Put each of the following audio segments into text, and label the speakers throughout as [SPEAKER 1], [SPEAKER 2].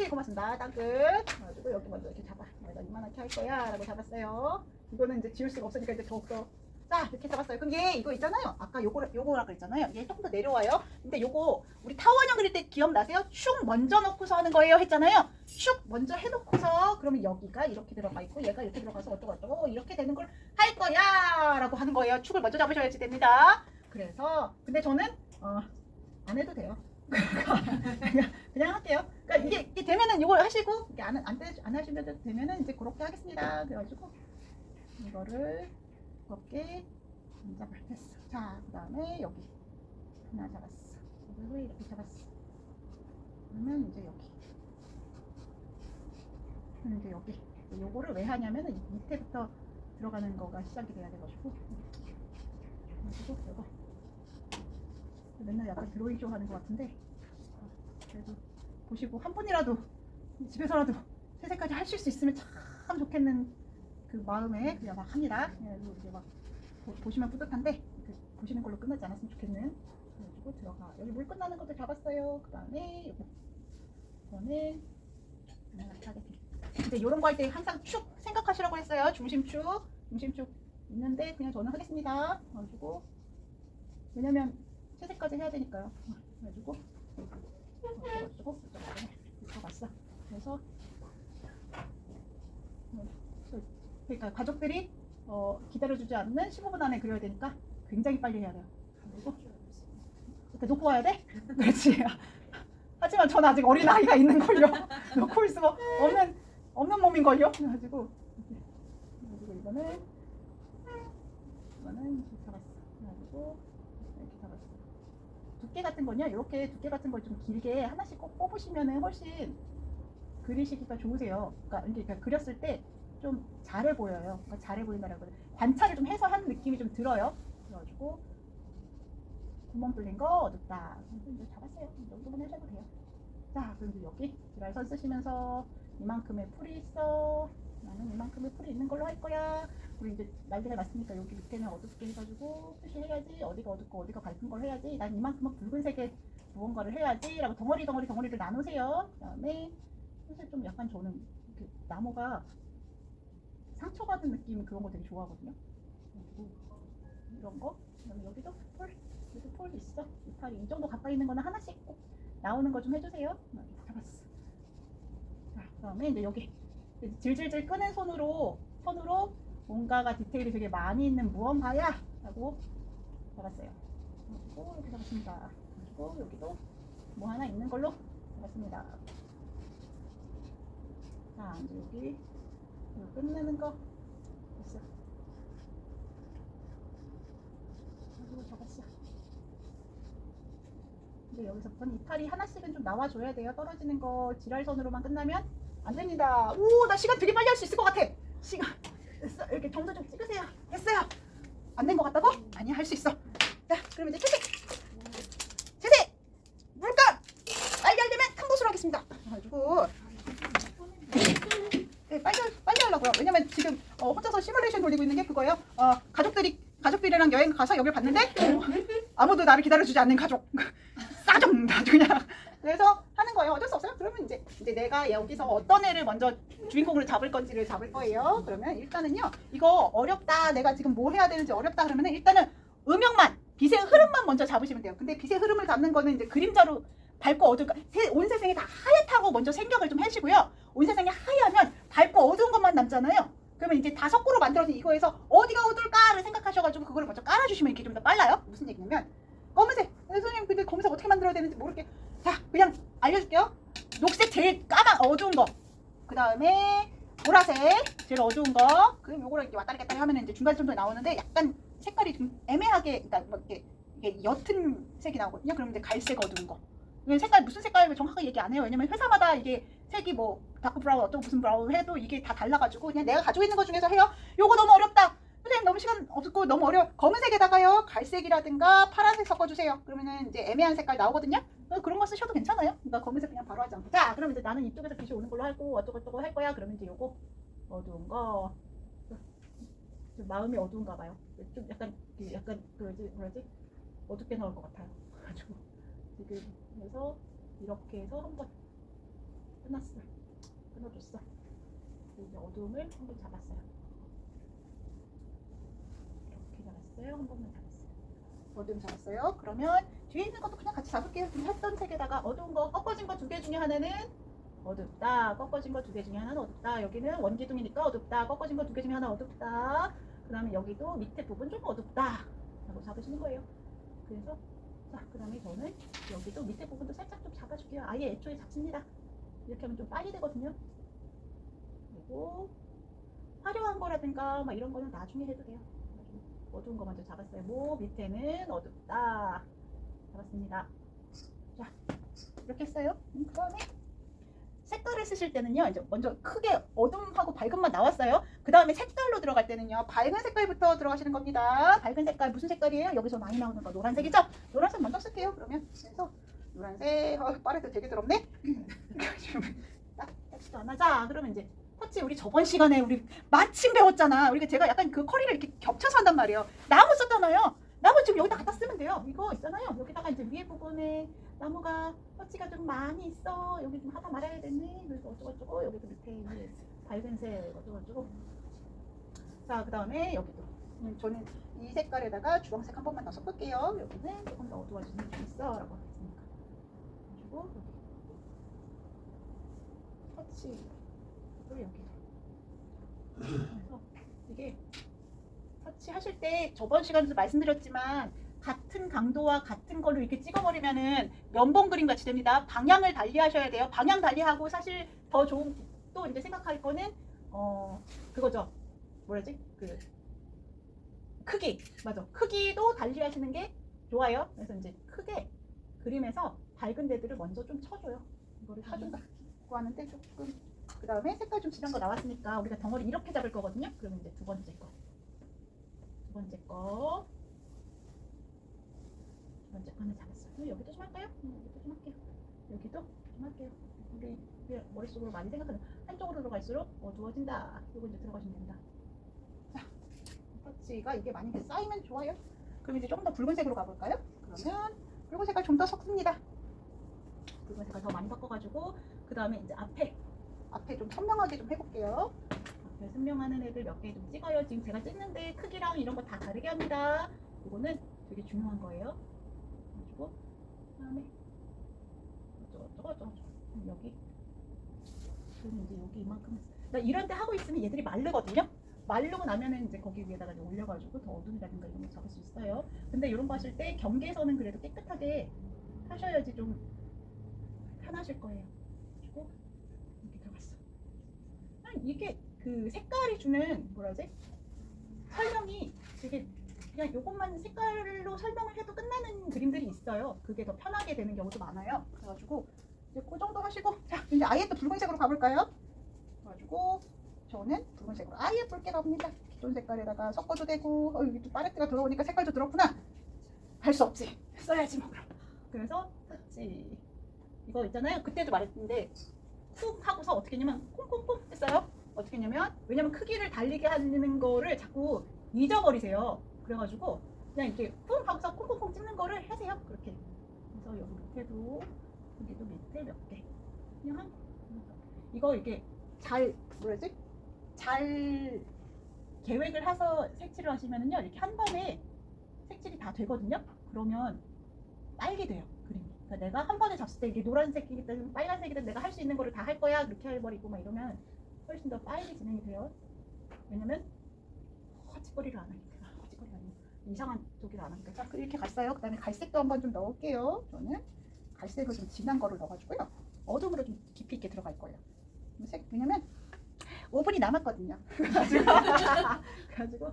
[SPEAKER 1] 이렇게 읽어봤습니다. 땅끝. 그래가지고 여기 먼저 이렇게 잡아. 내가 이만하게 할 거야. 라고 잡았어요. 이거는 이제 지울 수가 없으니까 이제 더욱더. 자, 이렇게 잡았어요. 그럼 얘 이거 있잖아요. 아까 요거라 그랬잖아요. 얘 조금 더 내려와요. 근데 요거 우리 타원형 그릴 때 기억나세요? 축 먼저 넣고서 하는 거예요 했잖아요. 축 먼저 해놓고서 그러면 여기가 이렇게 들어가 있고 얘가 이렇게 들어가서 어쩌고 이렇게 되는 걸 할 거야 라고 하는 거예요. 축을 먼저 잡으셔야지 됩니다. 그래서 근데 저는 안 해도 돼요. 그냥 할게요. 그러니까 이게 되면은 이걸 하시고 이게 안 하시면 되면은 이제 그렇게 하겠습니다. 그래가지고 이거를 두껍게 잡았어. 자, 그다음에 여기 하나 잡았어. 이걸 이렇게 잡았어. 그러면 이제 여기. 이제 여기. 요거를 왜 하냐면은 밑에부터 들어가는 거가 시작이 돼야 돼가지고. 그리고 이거. 맨날 약간 드로잉쇼 하는 것 같은데 그래도 보시고 한 분이라도 집에서라도 세세까지 하실 수 있으면 참 좋겠는 그 마음에 그냥 막 합니다. 그래서 이제 막 보시면 뿌듯한데 보시는 걸로 끝나지 않았으면 좋겠는. 그래가지고 들어가. 여기 물 끝나는 것도 잡았어요. 그 다음에 요거 이거는 이렇게 하겠습니다. 이제 이런 거 할 때 항상 축 생각하시라고 했어요. 중심축 있는데 그냥 저는 하겠습니다. 그래가지고 왜냐면 채색까지 해야 되니까요. 그래가지고 들어갔어. 그래서 그러니까 가족들이 기다려주지 않는 15분 안에 그려야 되니까 굉장히 빨리 해야 돼요. 그리고 이렇게 놓고 와야 돼? 그렇지. 하지만 전 아직 어린 아이가 있는 걸요. 놓고 있으면 없는 몸인 걸요. 그래가지고 이거는 이렇게 잡았어. 그래가지고 이렇게 잡았어. 두께 같은 건요. 이렇게 두께 같은 걸 좀 길게 하나씩 꼭 뽑으시면은 훨씬 그리시기가 좋으세요. 그러니까 그렸을 때 좀 잘해 보여요. 그러니까 잘해 보인다라고 관찰을 좀 해서 하는 느낌이 좀 들어요. 그래가지고 구멍 뚫린 거 어둡다. 이제 잡았어요. 이 정도만 하셔도 돼요. 자, 그럼 이제 여기 드라이선 쓰시면서 이만큼의 풀이 있어. 나는 이만큼의 풀이 있는 걸로 할 거야. 우리 이제 날개가 났으니까 여기 밑에는 어둡게 해가지고 표시해야지. 어디가 어둡고 어디가 밝은 걸 해야지. 난 이만큼은 붉은색의 무언가를 해야지. 라고 덩어리를 나누세요. 그 다음에 사실 좀 약간 저는 이렇게 나무가 상처받은 느낌 그런 거 되게 좋아하거든요. 그리고 이런 거. 그다음에 여기도 폴 있어. 이파리 이 정도 가까이 있는 거는 하나씩 꼭 나오는 거 좀 해주세요. 잡았어. 자, 그다음에 이제 여기 질질질 끄는 손으로 뭔가가 디테일이 되게 많이 있는 무언가야 라고 잡았어요. 그리고 이렇게 잡았습니다. 그리고 여기도 뭐 하나 있는 걸로 잡았습니다. 자, 이제 여기 끝내는 거 됐어. 그리고 잡았어. 근데 여기서부터는 이파리 하나씩은 좀 나와줘야 돼요. 떨어지는 거 지랄선으로만 끝나면 안 됩니다. 오, 나 시간 되게 빨리 할 수 있을 것 같아. 시간 됐어. 이렇게 점수 좀 찍으세요. 됐어요. 안 된 것 같다고? 아니야, 할 수 있어. 자, 그럼 이제 채색 물감 빨리 하려면 큰 붓으로 하겠습니다. 그래가지고 네, 빨리 하려고요. 왜냐면 지금 혼자서 시뮬레이션 돌리고 있는 게 그거예요. 가족들이랑 여행 가서 여기를 봤는데 아무도 나를 기다려주지 않는 가족. 싸정 아주 그냥. 그래서 하는 거예요. 어쩔 수 없어요. 그러면 이제 내가 여기서 어떤 애를 먼저 주인공으로 잡을 건지를 잡을 거예요. 그러면 일단은요. 이거 어렵다. 내가 지금 뭐 해야 되는지 어렵다 그러면은 일단은 음영만 빛의 흐름만 먼저 잡으시면 돼요. 근데 빛의 흐름을 잡는 거는 이제 그림자로 밝고 어두운 온 세상이 다 하얗다고 먼저 생각을 좀 하시고요. 온 세상이 하얘하면 밝고 어두운 것만 남잖아요. 그러면 이제 다 섞으로 만들어서 이거에서 어디가 어떨까를 생각하셔가지고 그거를 먼저 깔아주시면 이렇게 좀 더 빨라요. 무슨 얘기냐면 검은색. 선생님 근데 검은색 어떻게 만들어야 되는지 모르게. 자, 그냥 알려줄게요. 녹색 제일 어두운 거. 그 다음에 보라색 제일 어두운 거. 그럼 요거를 이렇게 왔다리 갔다리 하면 이제 중간점도 나오는데 약간 색깔이 좀 애매하게, 그러니까 뭐 이게 옅은 색이 나오거든요. 그러면 이제 갈색 어두운 거. 색깔 무슨 색깔을 정확하게 얘기 안 해요. 왜냐면 회사마다 이게 색이 뭐 다크 브라운 어떤 무슨 브라운 해도 이게 다 달라가지고 그냥 내가 가지고 있는 것 중에서 해요. 요거 너무 어렵다. 선생님 너무 시간 없고 너무 어려워. 검은색에다가요 갈색이라든가 파란색 섞어주세요. 그러면은 이제 애매한 색깔 나오거든요. 그런 거 쓰셔도 괜찮아요. 그러니까 검은색 그냥 바로 하지 않고. 자, 그러면 이제 나는 이쪽에서 빛이 오는 걸로 하고 어쩌고 할 거야. 그러면 이제 요거 어두운 거. 좀 마음이 어두운가 봐요. 좀 약간 뭐라지 어둡게 나올 것 같아요. 가지고 지금 그래서 이렇게 해서 한번 끝났어. 끊어줬어. 이제 어두움을 한 번 잡았어요. 이렇게 잡았어요. 한 번만 잡았어요. 어두움 잡았어요. 그러면 뒤에 있는 것도 그냥 같이 잡을게요. 지금 했던 색에다가 어두운 거, 꺾어진 거 두 개 중에 하나는 어둡다. 꺾어진 거 두 개 중에 하나는 어둡다. 여기는 원기둥이니까 어둡다. 꺾어진 거 두 개 중에 하나 어둡다. 그 다음에 여기도 밑에 부분 좀 어둡다. 라고 잡으시는 거예요. 그래서 자, 그 다음에 저는 여기도 밑에 부분도 살짝 좀 잡아줄게요. 아예 애초에 잡습니다. 이렇게 하면 좀 빨리 되거든요. 그리고 화려한 거라든가 막 이런 거는 나중에 해도 돼요. 어두운 거 먼저 잡았어요. 목 밑에는 어둡다. 잡았습니다. 자, 이렇게 했어요. 그 다음에 색깔을 쓰실 때는요, 이제 먼저 크게 어둠하고 밝음만 나왔어요. 그 다음에 색깔로 들어갈 때는요, 밝은 색깔부터 들어가시는 겁니다. 밝은 색깔 무슨 색깔이에요? 여기서 많이 나오는 거 노란색이죠? 노란색 먼저 쓸게요. 그러면 그래서 노란색, 빠르게 되게 더럽네. 딱 터치도 안 하자. 그러면 이제 터치 우리 저번 시간에 우리 마침 배웠잖아. 우리가 제가 약간 그 커리를 이렇게 겹쳐서 한단 말이에요. 나무 썼잖아요. 나무 지금 여기다 갖다 쓰면 돼요. 이거 있잖아요. 여기다가 이제 위에 부분에 나무가 터치가 좀 많이 있어. 여기 좀 하다 말아야 되네. 그래서 어쩌고저쩌고 여기도 밑에 이제 밝은색 어쩌고저쩌고. 자, 그 다음에 여기도 저는 이 색깔에다가 주황색 한 번만 더 섞을게요. 여기는 조금 더 어두워지는 게 있어 라고 하겠습니다. 그리고 터치 여기. 그래서 이게 터치하실 때 저번 시간에도 말씀드렸지만 같은 강도와 같은 걸로 이렇게 찍어버리면은 면봉 그림 같이 됩니다. 방향을 달리 하셔야 돼요. 방향 달리하고 사실 더 좋은 또 이제 생각할 거는 그거죠. 뭐라지? 그 크기. 맞아. 크기도 달리 하시는 게 좋아요. 그래서 이제 크게 그림에서 밝은 데들을 먼저 좀 쳐줘요. 이거를 쳐준다. 고 하는데 조금 그 다음에 색깔 좀 진한 거 나왔으니까 우리가 덩어리 이렇게 잡을 거거든요. 그러면 이제 두 번째 거. 두 번째 거는 잡았어요. 여기도 좀 할까요? 여기도 좀 할게요. 여기도 좀 할게요. 우리 머릿속으로 많이 생각하는 한쪽으로 들어갈수록 어두워진다. 이거 이제 들어가시면 됩니다. 자, 터치가 이게 만약에 쌓이면 좋아요. 그럼 이제 조금 더 붉은색으로 가볼까요? 그러면 붉은 색깔 좀 더 섞습니다. 붉은 색깔 더 많이 섞어가지고 그 다음에 이제 앞에 좀 선명하게 좀 해볼게요. 앞에 선명하는 애들 몇 개 좀 찍어요. 지금 제가 찍는데 크기랑 이런 거 다 다르게 합니다. 이거는 되게 중요한 거예요. 그리고 그다음에 어쩌고 여기 그러면 이제 여기 이만큼 이런 데 하고 있으면 얘들이 마르거든요. 마르고 나면은 이제 거기 위에다가 이제 올려가지고 더 어둠이라든가 이런 거 잡을 수 있어요. 근데 이런 거 하실 때 경계선은 그래도 깨끗하게 하셔야지 좀 편하실 거예요. 그리고 이렇게 들어갔어. 이게 그 색깔이 주는 뭐라지? 설명이 되게 그냥 이것만 색깔로 설명을 해도 끝나는 그림들이 있어요. 그게 더 편하게 되는 경우도 많아요. 그래가지고 이제 그 정도 하시고 자 이제 아예 또 붉은색으로 가볼까요? 그래가지고 저는 붉은색으로 아예 붉게 가봅니다. 기존 색깔에다가 섞어도 되고 여기 또 팔레트가 들어오니까 색깔도 들었구나. 할 수 없지. 써야지 뭐 그럼. 그래서 터치 이거 있잖아요. 그때도 말했는데 쿵 하고서 어떻게 했냐면 콩콩콩 했어요. 어떻게 했냐면 왜냐면 크기를 달리게 하는 거를 자꾸 잊어버리세요. 그래가지고 그냥 이렇게 쿵 하고서 콩콩콩 찍는 거를 하세요. 그렇게. 그래서 여기 밑에도 여기도 밑에 몇 개. 그냥 이거 이렇게 잘 뭐라지? 잘 계획을 해서 색칠을 하시면은요 이렇게 한 번에 색칠이 다 되거든요. 그러면 빨리 돼요 그림이. 그러니까 내가 한 번에 잡을 때 이게 노란색이든 빨간색이든 내가 할 수 있는 거를 다 할 거야 그렇게 해버리고 막 이러면 훨씬 더 빨리 진행이 돼요. 왜냐면 헛짓거리를 안 하니까. 헛짓거리가 아니고 이상한 쪽이를 안 하니까. 자 이렇게 갔어요. 그 다음에 갈색도 한번 좀 넣을게요. 저는 갈색을 좀 진한 거를 넣어가지고요. 어둠으로 좀 깊이 있게 들어갈 거예요. 왜냐면 5분이 남았거든요. 그래가지고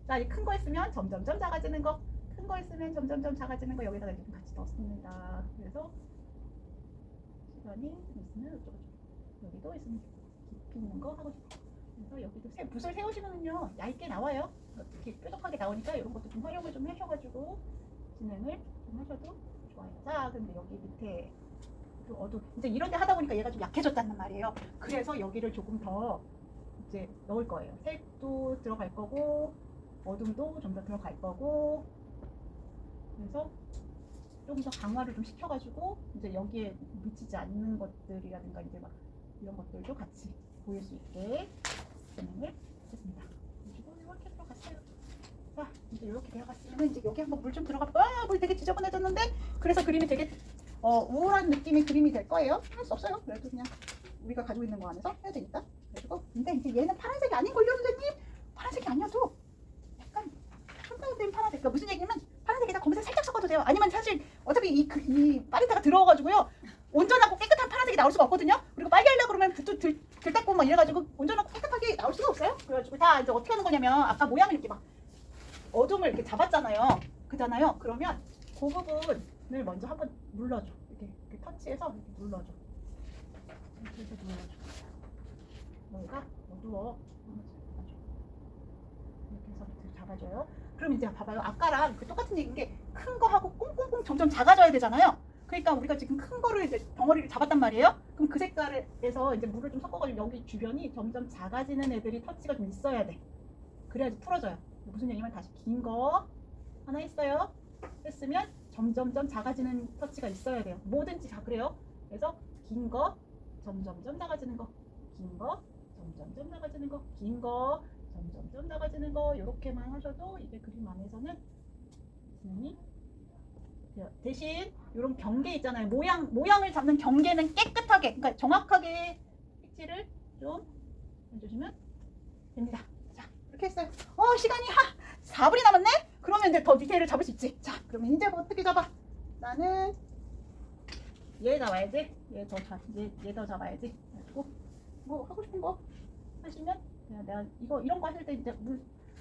[SPEAKER 1] 자, 이 큰 거 있으면 점점점 작아지는 거, 큰 거 있으면 점점점 작아지는 거 여기다가 이렇게 같이 넣습니다. 그래서 시간이 있으면 어쩌고 여기도 있으면 깊이 있는 거 하고 싶어요. 그래서 여기도 붓을 세우시면요 얇게 나와요. 이렇게 뾰족하게 나오니까 이런 것도 좀 활용을 좀 하셔가지고 진행을 좀 하셔도 좋아요. 자, 근데 여기 밑에 어두 이제 이런 데 하다 보니까 얘가 좀 약해졌단 말이에요. 그래서 여기를 조금 더 이제 넣을 거예요. 색도 들어갈 거고 어둠도 좀 더 들어갈 거고 그래서 좀 더 강화를 좀 시켜가지고 이제 여기에 미치지 않는 것들이라든가 이제 막 이런 것들도 같이 보일 수 있게 진행을 했습니다. 그리고 이렇게 들어갔어요. 자, 이제 이렇게 되어갔으면 이제 여기 한번 물 좀 들어가. 물 되게 지저분해졌는데 그래서 그림이 되게 우울한 느낌의 그림이 될 거예요. 할 수 없어요. 그래도 그냥 우리가 가지고 있는 거 안에서 해야 되니까. 그리고 근데 이제 얘는 파란색이 아닌걸요, 선생님? 파란색이 아니어도 약간 촌다운된 파란색. 그러니까 무슨 얘기냐면 파란색에다 검은색 살짝 섞어도 돼요. 아니면 사실 어차피 이 파리타가 들어가가지고요. 온전하고 깨끗한 파란색이 나올 수가 없거든요. 그리고 빨리 하려고 그러면 붓도 들닦고 막 이래가지고 온전하고 깨끗하게 나올 수가 없어요. 그래가지고 다 이제 어떻게 하는 거냐면 아까 모양을 이렇게 막 어둠을 이렇게 잡았잖아요. 그잖아요. 그러면 그 부분을 먼저 한번 눌러줘. 이렇게 터치해서 이렇게 눌러줘. 이렇게 해서 눌러줘. 너가 어두워. 이렇게 해서 이렇게 잡아줘요. 그럼 이제 봐봐요. 아까랑 그 똑같은 얘기인 게 큰 거 하고 꽁꽁꽁 점점 작아져야 되잖아요. 그러니까 우리가 지금 큰 거를 이제 덩어리를 잡았단 말이에요. 그럼 그 색깔에서 이제 물을 좀 섞어가지고 여기 주변이 점점 작아지는 애들이 터치가 좀 있어야 돼. 그래야지 풀어져요. 무슨 얘기냐면 다시 긴 거 하나 있어요. 했으면 점점점 작아지는 터치가 있어야 돼요. 뭐든지 다 그래요. 그래서 긴 거 점점점 작아지는 거, 긴 거 점점점 작아지는 거, 긴 거 점점점 작아지는 거 이렇게만 하셔도 이게 그림 안에서는 진행이 돼요. 대신 이런 경계 있잖아요. 모양을 잡는 경계는 깨끗하게, 그러니까 정확하게 색칠을 좀 해주시면 됩니다. 자, 이렇게 했어요. 시간이 4분이 남았네? 그러면 이제 더 디테일을 잡을 수 있지. 자, 그러면 이제 뭐 어떻게 잡아? 나는 얘 잡아야지. 얘 더 잡아야지. 그리고 뭐 하고 싶은 거 하시면 내가 이런 거 하실 때 이제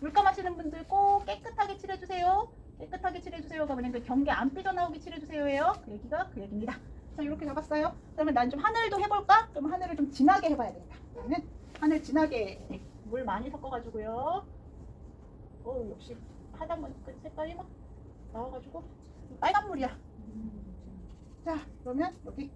[SPEAKER 1] 물감 하시는 분들 꼭 깨끗하게 칠해주세요. 깨끗하게 칠해주세요가 뭐냐면 그 경계 안 삐져나오게 칠해주세요예요. 그 얘기가 그 얘기입니다. 자, 이렇게 잡았어요. 그러면 난 좀 하늘도 해볼까? 그럼 하늘을 좀 진하게 해봐야 되겠다. 나는 하늘 진하게 물 많이 섞어가지고요. 역시 하다 보니까 색깔이 막 나와가지고 빨간 물이야. 자, 그러면 여기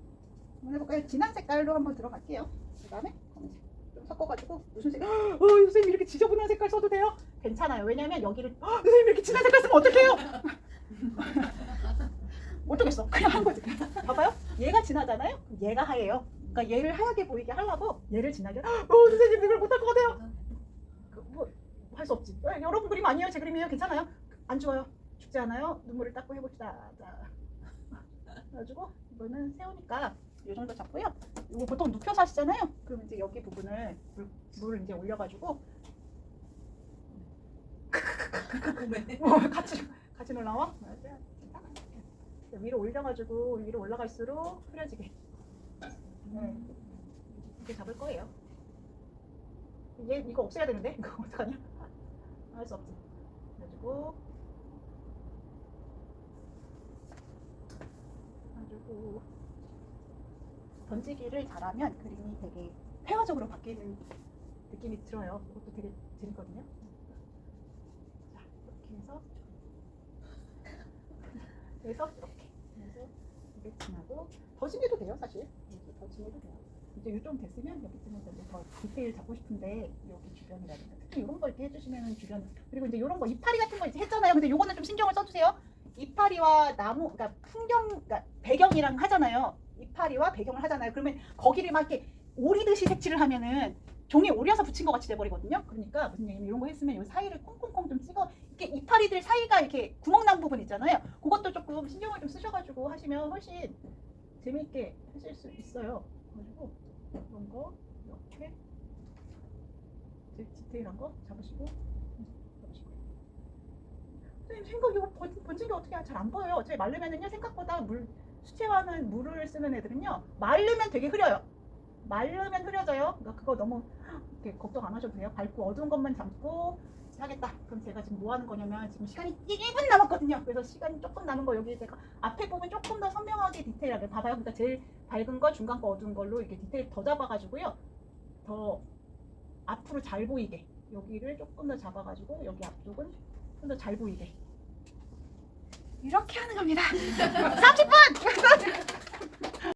[SPEAKER 1] 한번 해볼까요? 진한 색깔로 한번 들어갈게요. 그 다음에 검은색 좀 섞어가지고 무슨 색? 선생님 이렇게 지저분한 색깔 써도 돼요? 괜찮아요. 왜냐면 여기를 선생님 이렇게 진한 색깔 쓰면 어떡해요? 어쩌겠어. 그냥 한 거지. 봐봐요. 얘가 진하잖아요. 그럼 얘가 하얘요. 그러니까 얘를 하얗게 보이게 하려고 얘를 진하게. 선생님 이걸 못할 것 같아요. 할 수 없지. 여러분 그림 아니에요. 제 그림이에요. 괜찮아요. 안 좋아요. 죽지 않아요. 눈물을 닦고 해봅시다. 자, 그래가지고 이거는 새우니까 이 정도 잡고요. 이거 보통 눕혀서 하시잖아요. 그럼 이제 여기 부분을 물을 이제 올려가지고 같이 놀라와. 위로 올려가지고 위로 올라갈수록 흐려지게 이렇게 잡을 거예요. 이거 없애야 되는데 이거 어떡하냐? 할 수 없지. 그래가지고 던지기를 잘하면 그림이 되게 회화적으로 바뀌는 느낌이 들어요. 이것도 되게 재밌거든요. 자, 이렇게 해서 이렇게 해서 이게 진하고 더 진해도 돼요, 사실. 더 진해도 돼요. 이제 요정 됐으면 여기쯤에서 이제 더 디테일 잡고 싶은데 여기 주변이라든가 특히 이런 거 이렇게 해주시면 주변. 그리고 이제 이런 거 이파리 같은 거 이제 했잖아요. 근데 요거는 좀 신경을 써주세요. 이파리와 나무, 그러니까 그러니까 배경이랑 하잖아요. 이파리와 배경을 하잖아요. 그러면 거기를 막 이렇게 오리듯이 색칠을 하면은 종이 오려서 붙인 것 같이 돼버리거든요. 그러니까 무슨 얘기냐면 이런 거 했으면 이 사이를 콩콩콩 좀 찍어 이렇게 이파리들 사이가 이렇게 구멍 난 부분 있잖아요. 그것도 조금 신경을 좀 쓰셔가지고 하시면 훨씬 재미있게 하실 수 있어요. 그래가지고 이런 거 이렇게 디테일한 거 잡으시고. 선생님 생각 이거 번지기 어떻게 잘 안 보여요. 어차피 마르면은요 생각보다 수채화는 물을 쓰는 애들은요 마르면 되게 흐려요. 마르면 흐려져요. 그러니까 그거 너무 이렇게 걱정 안 하셔도 돼요. 밝고 어두운 것만 잡고 하겠다. 그럼 제가 지금 뭐 하는 거냐면 지금 시간이 1분 남았거든요. 그래서 시간이 조금 남은 거 여기 제가 앞에 부분 조금 더 선명하게 디테일하게 봐봐요. 그러니까 제일 밝은 거, 중간 거, 어두운 걸로 이렇게 디테일 더 잡아가지고요. 더 앞으로 잘 보이게 여기를 조금 더 잡아가지고 여기 앞쪽은 좀 더 잘 보이게 이렇게 하는 겁니다. 30분!